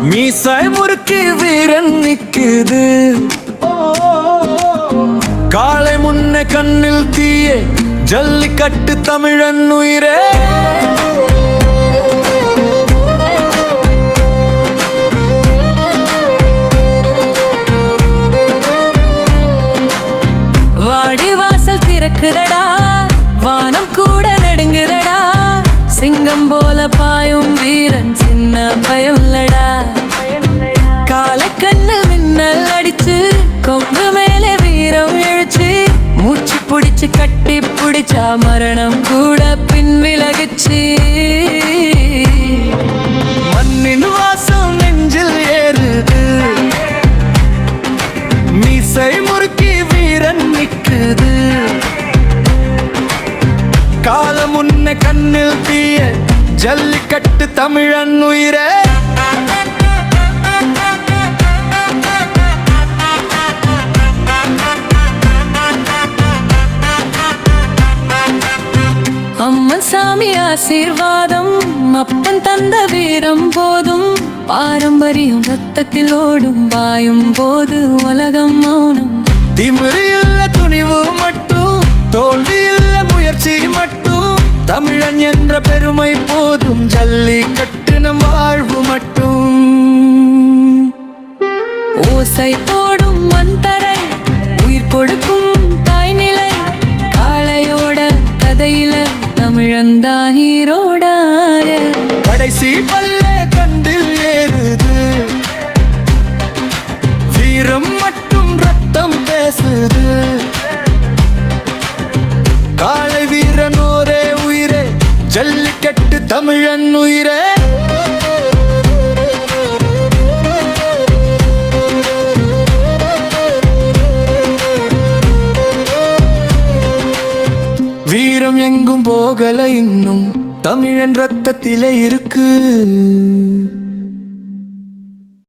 மீசை முறுக்கி வீரன் நிக்குது, காலை முன்ன கண்ணில் தீயே ஜல்லிக்கட்டு தமிழன் உயிரே. வாடி வாசல் திறக்குதடா, வானம் கூட நடுங்குதடா, சிங்கம் போல பாயும் வீரன் சின்ன பயம்லடா. காலக்கண்ணு மின்னல் அடிச்சு கொம்பு மேலே வீரம் எழுச்சு, மூச்சு பிடிச்சு கட்டி பிடிச்சா மரணம் கூட பின் விலகுச்சு. மண்ணின் வாசம் நெஞ்சில் ஏறுது, மீசை முறுக்கி வீரன் நிக்குது, காலம் முன்ன கண்ணில் தீய ஜல்லிக்கட்டு தமிழன் உயிரே. அம்மன் சாமி ஆசீர்வாதம், அப்பன் தந்த வீரம் போதும், பாரம்பரியம் ரத்தத்தில் ஓடும், பாயும் போது உலகம் மௌனம். திமிரு இல்ல துணிவு மட்டும், தோல்வி இல்ல முயற்சி மட்டும், தமிழன் என்ற பெருமை போதும், ஜல்லிக்கட்டு நம் வாழ்வு மட்டும். ஓசை போடும் மந்தரை, உயிர் கொடுக்கும் தாய்நிலை, காளையோட கதையில தமிழந்தா ஹீரோடார. கடைசி பல்லே கண்டில் ஏறுது, வீரம் மட்டும் ரத்தம் பேசுது, காளை வீரனோரே உயிரே, ஜல்லிக்கட்டு தமிழன் உயிரே. வீரம் எங்கும் போகல இன்னும், தமிழன் ரத்தத்திலே இருக்கு.